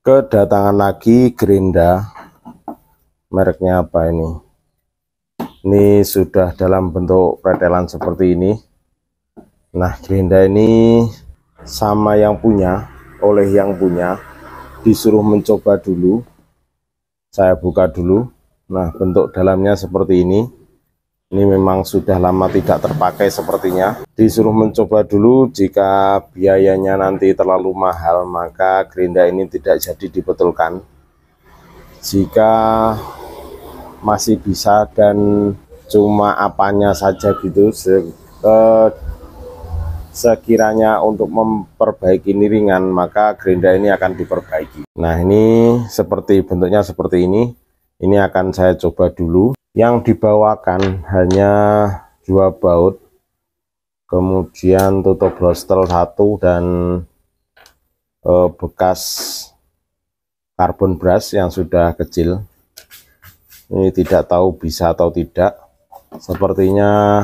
Kedatangan lagi gerinda, mereknya apa ini? Ini sudah dalam bentuk pretelan seperti ini. Nah, gerinda ini sama yang punya, oleh yang punya, disuruh mencoba dulu. Saya buka dulu. Nah, bentuk dalamnya seperti ini. Ini memang sudah lama tidak terpakai sepertinya. Disuruh mencoba dulu, jika biayanya nanti terlalu mahal, maka gerinda ini tidak jadi dibetulkan. Jika masih bisa dan cuma apanya saja gitu, sekiranya untuk memperbaiki ini ringan, maka gerinda ini akan diperbaiki. Nah, ini seperti bentuknya seperti ini. Ini akan saya coba dulu. Yang dibawakan hanya 2 baut, kemudian tutup brostel 1 dan bekas karbon brush yang sudah kecil. Ini tidak tahu bisa atau tidak. Sepertinya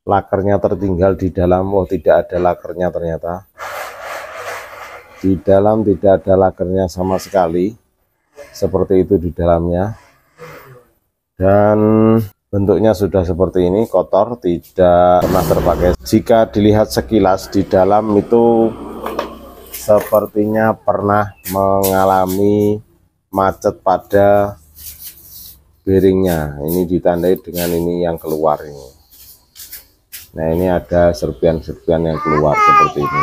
lakernya tertinggal di dalam. Oh, tidak ada lakernya ternyata. Di dalam tidak ada lakernya sama sekali. Seperti itu di dalamnya. Dan bentuknya sudah seperti ini, kotor, tidak pernah terpakai. Jika dilihat sekilas di dalam itu sepertinya pernah mengalami macet pada bearingnya. Ini ditandai dengan ini yang keluar ini. Nah, ini ada serpian-serpian yang keluar seperti ini.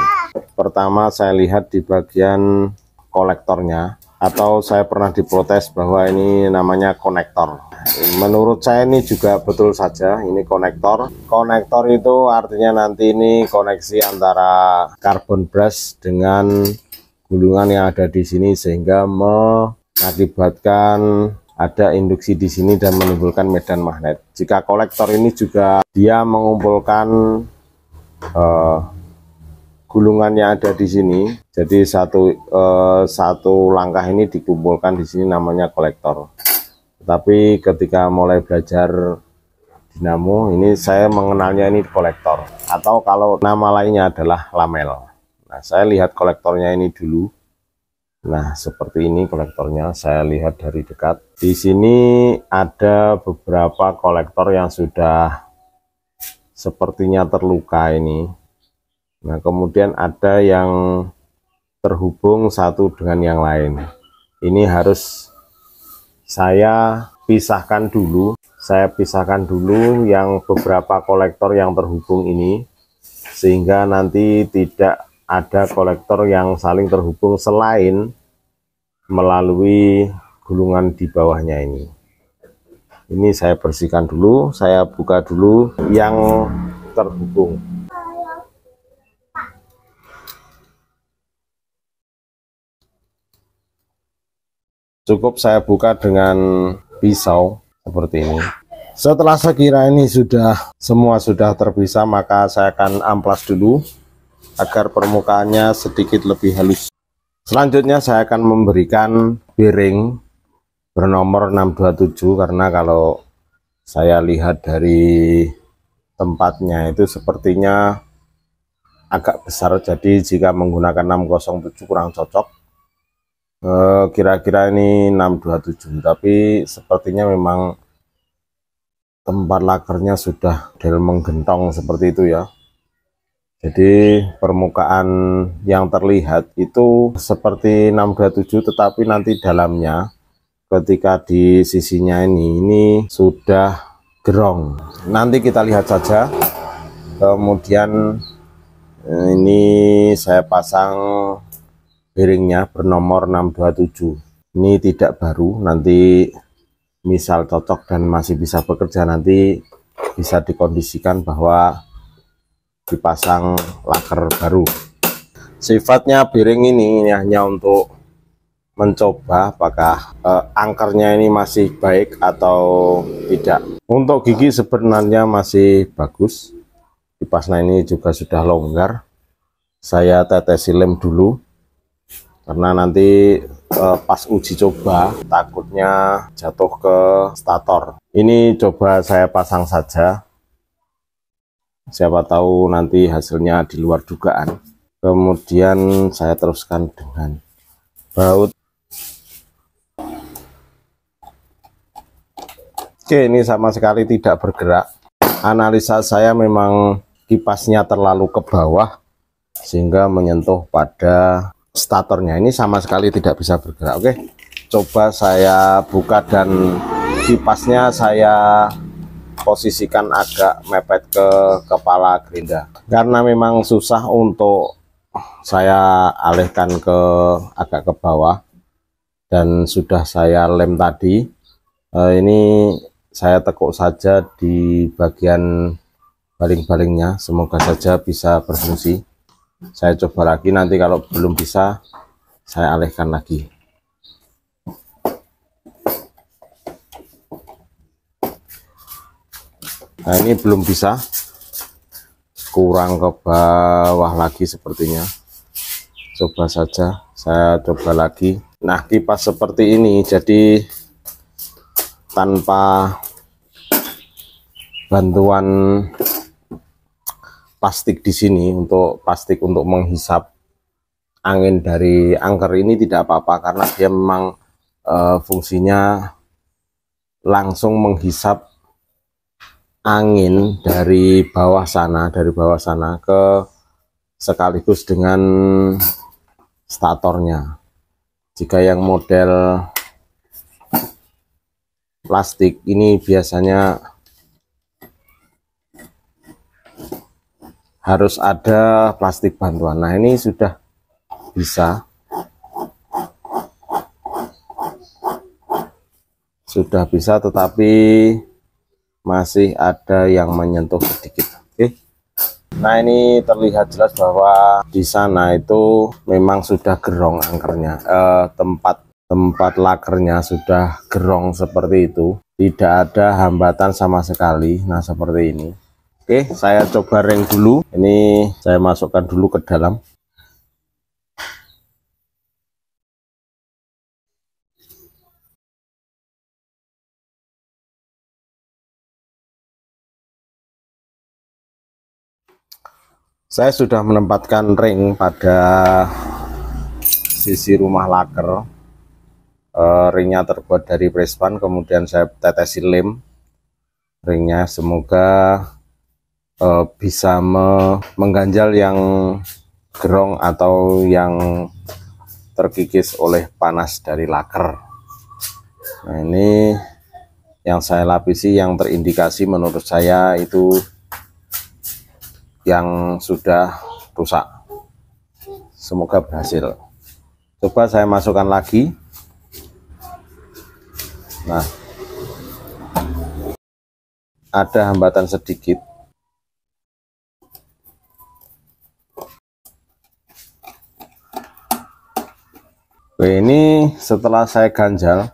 Pertama saya lihat di bagian kolektornya, atau saya pernah diprotes bahwa ini namanya konektor. Menurut saya ini juga betul saja, ini konektor. Konektor itu artinya nanti ini koneksi antara karbon brush dengan gulungan yang ada di sini, sehingga mengakibatkan ada induksi di sini dan menimbulkan medan magnet. Jika kolektor ini juga dia mengumpulkan gulungan yang ada di sini, jadi satu langkah ini dikumpulkan di sini, namanya kolektor. Tapi ketika mulai belajar dinamo, ini saya mengenalnya ini kolektor, atau kalau nama lainnya adalah lamel. Nah, saya lihat kolektornya ini dulu. Nah, seperti ini kolektornya, saya lihat dari dekat. Di sini ada beberapa kolektor yang sudah sepertinya terluka ini. Nah, kemudian ada yang terhubung satu dengan yang lain. Ini harus saya pisahkan dulu. Saya pisahkan dulu yang beberapa kolektor yang terhubung ini, sehingga nanti tidak ada kolektor yang saling terhubung selain melalui gulungan di bawahnya ini. Ini saya bersihkan dulu, saya buka dulu yang terhubung. Cukup saya buka dengan pisau seperti ini. Setelah saya kira ini semua sudah terpisah, maka saya akan amplas dulu agar permukaannya sedikit lebih halus. Selanjutnya saya akan memberikan bearing bernomor 627, karena kalau saya lihat dari tempatnya itu sepertinya agak besar, jadi jika menggunakan 607 kurang cocok. Kira-kira ini 627, tapi sepertinya memang tempat lakernya sudah menggentong seperti itu ya. Jadi permukaan yang terlihat itu seperti 627, tetapi nanti dalamnya ketika di sisinya ini sudah gerong. Nanti kita lihat saja. Kemudian ini saya pasang bearingnya bernomor 627. Ini tidak baru, nanti misal cocok dan masih bisa bekerja, nanti bisa dikondisikan bahwa dipasang laker baru. Sifatnya bearing ini hanya untuk mencoba apakah angkernya ini masih baik atau tidak. Untuk gigi sebenarnya masih bagus, kipasnya ini juga sudah longgar. Saya tetesi lem dulu, karena nanti pas uji coba takutnya jatuh ke stator. Ini coba saya pasang saja, siapa tahu nanti hasilnya di luar dugaan. Kemudian saya teruskan dengan baut Oke, ini sama sekali tidak bergerak. Analisa saya memang kipasnya terlalu ke bawah sehingga menyentuh pada statornya. Ini sama sekali tidak bisa bergerak. Oke, coba saya buka dan kipasnya saya posisikan agak mepet ke kepala gerinda, karena memang susah untuk saya alihkan ke agak ke bawah dan sudah saya lem tadi. Ini saya tekuk saja di bagian baling-balingnya, semoga saja bisa berfungsi. Saya coba lagi, nanti kalau belum bisa saya alihkan lagi. Nah, ini belum bisa, kurang ke bawah lagi sepertinya. Coba saja, saya coba lagi. Nah, kipas seperti ini, jadi tanpa bantuan plastik di sini, untuk plastik untuk menghisap angin dari angker ini tidak apa-apa, karena dia memang fungsinya langsung menghisap angin dari bawah sana ke sekaligus dengan statornya. Jika yang model plastik ini biasanya harus ada plastik bantuan. Nah, ini sudah bisa, tetapi masih ada yang menyentuh sedikit. Oke. Nah, ini terlihat jelas bahwa di sana itu memang sudah gerong angkernya, tempat lakernya sudah gerong seperti itu, tidak ada hambatan sama sekali. Nah, seperti ini. Oke, saya coba ring dulu. Ini saya masukkan dulu ke dalam. Saya sudah menempatkan ring pada sisi rumah laker. Ringnya terbuat dari prespan, kemudian saya tetesi lem ringnya, semoga bisa mengganjal yang gerong atau yang terkikis oleh panas dari laker. Nah, ini yang saya lapisi, yang terindikasi menurut saya itu yang sudah rusak. Semoga berhasil. Coba saya masukkan lagi. Nah, ada hambatan sedikit. Oke, ini setelah saya ganjal,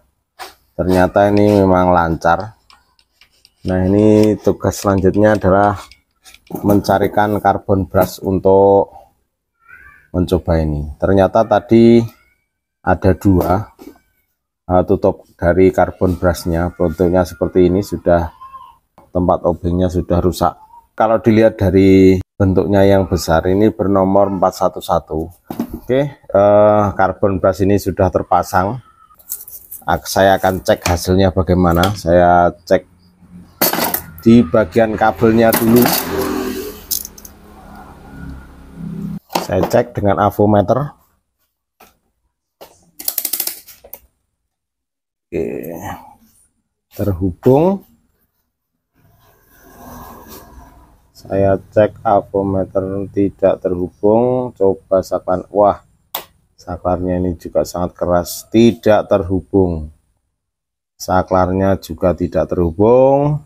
ternyata ini memang lancar. Nah, ini tugas selanjutnya adalah mencarikan karbon brush untuk mencoba ini. Ternyata tadi ada dua tutup dari karbon brushnya, bentuknya seperti ini, sudah tempat obengnya sudah rusak. Kalau dilihat dari bentuknya yang besar, ini bernomor 411. Oke, karbon brush ini sudah terpasang. Saya akan cek hasilnya bagaimana. Saya cek di bagian kabelnya dulu. Saya cek dengan avometer. Oke, terhubung. Saya cek avometer tidak terhubung. Coba saklar. Wah, saklarnya ini juga sangat keras, tidak terhubung. Saklarnya juga tidak terhubung.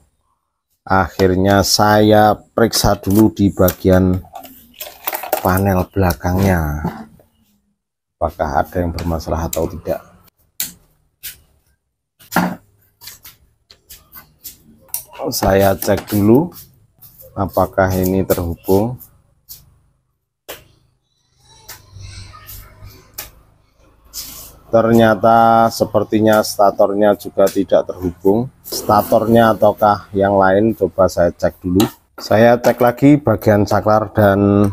Akhirnya saya periksa dulu di bagian panel belakangnya, apakah ada yang bermasalah atau tidak. Saya cek dulu apakah ini terhubung. Ternyata sepertinya statornya juga tidak terhubung. Statornya ataukah yang lain, coba saya cek dulu. Saya cek lagi bagian saklar dan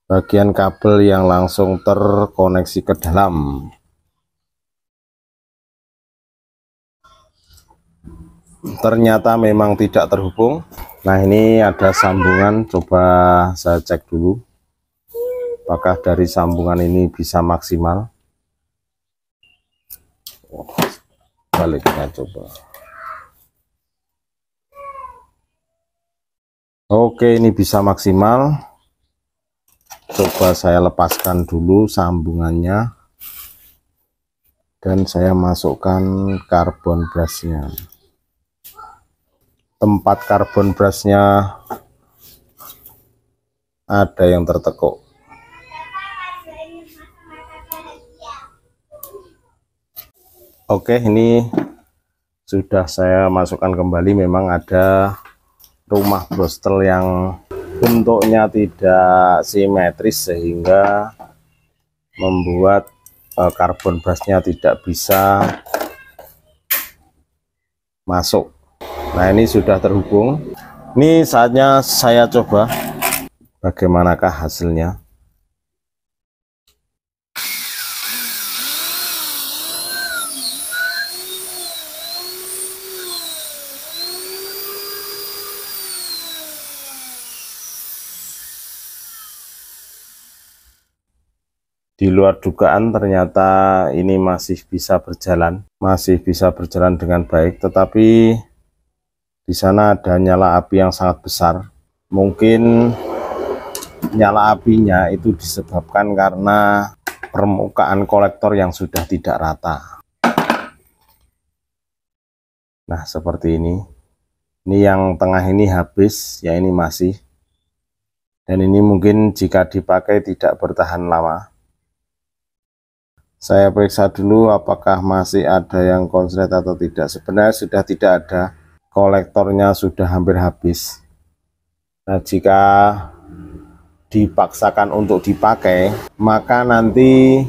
bagian kabel yang langsung terkoneksi ke dalam. ternyata memang tidak terhubung. Nah, ini ada sambungan, coba saya cek dulu apakah dari sambungan ini bisa maksimal. Baliknya coba. Oke, ini bisa maksimal. Coba saya lepaskan dulu sambungannya dan saya masukkan karbon brushnya. Tempat karbon brushnya ada yang tertekuk. Oke, ini sudah saya masukkan kembali. Memang ada rumah brostel yang bentuknya tidak simetris sehingga membuat karbon brushnya tidak bisa masuk. Nah, ini sudah terhubung. Ini saatnya saya coba bagaimanakah hasilnya. Di luar dugaan ternyata ini masih bisa berjalan dengan baik, tetapi di sana ada nyala api yang sangat besar. Mungkin nyala apinya itu disebabkan karena permukaan kolektor yang sudah tidak rata. Nah, seperti ini. Ini yang tengah ini habis, ya ini masih. Dan ini mungkin jika dipakai tidak bertahan lama. Saya periksa dulu apakah masih ada yang konslet atau tidak. Sebenarnya sudah tidak ada, kolektornya sudah hampir habis. Nah, jika dipaksakan untuk dipakai, maka nanti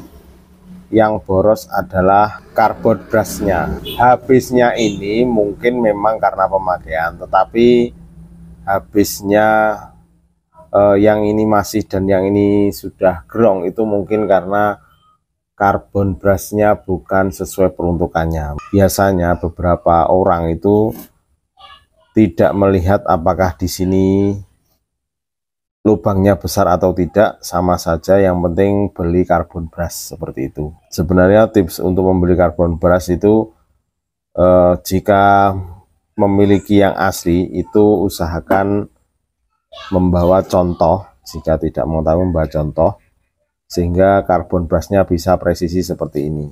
yang boros adalah karbon brushnya. Habisnya ini mungkin memang karena pemakaian, tetapi habisnya yang ini masih dan yang ini sudah gerong itu mungkin karena karbon brushnya bukan sesuai peruntukannya. Biasanya beberapa orang itu tidak melihat apakah di sini lubangnya besar atau tidak, sama saja, yang penting beli karbon brush seperti itu. Sebenarnya tips untuk membeli karbon brush itu jika memiliki yang asli itu usahakan membawa contoh, jika tidak mengetahui membawa contoh, sehingga karbon brushnya bisa presisi seperti ini.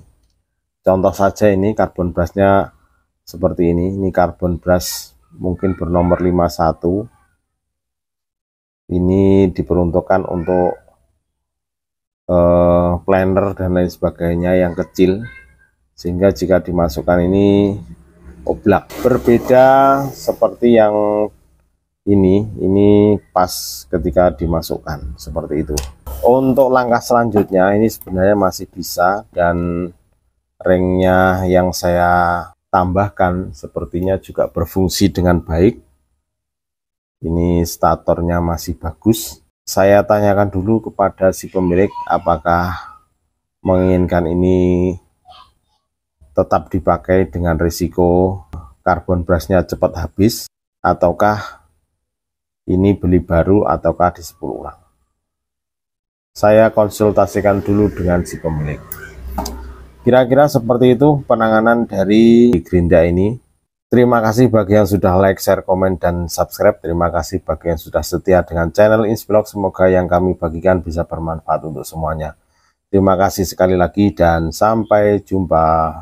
Contoh saja ini karbon brushnya seperti ini karbon brush mungkin bernomor 51. Ini diperuntukkan untuk planer dan lain sebagainya yang kecil, sehingga jika dimasukkan ini oblak. Berbeda seperti yang ini pas ketika dimasukkan seperti itu. Untuk langkah selanjutnya ini sebenarnya masih bisa, dan ringnya yang saya tambahkan sepertinya juga berfungsi dengan baik. Ini statornya masih bagus. Saya tanyakan dulu kepada si pemilik apakah menginginkan ini tetap dipakai dengan risiko karbon brushnya cepat habis, ataukah ini beli baru ataukah disepul ulang. Saya konsultasikan dulu dengan si pemilik. Kira-kira seperti itu penanganan dari gerinda ini. Terima kasih bagi yang sudah like, share, komen, dan subscribe. Terima kasih bagi yang sudah setia dengan channel Insblog. Semoga yang kami bagikan bisa bermanfaat untuk semuanya. Terima kasih sekali lagi dan sampai jumpa.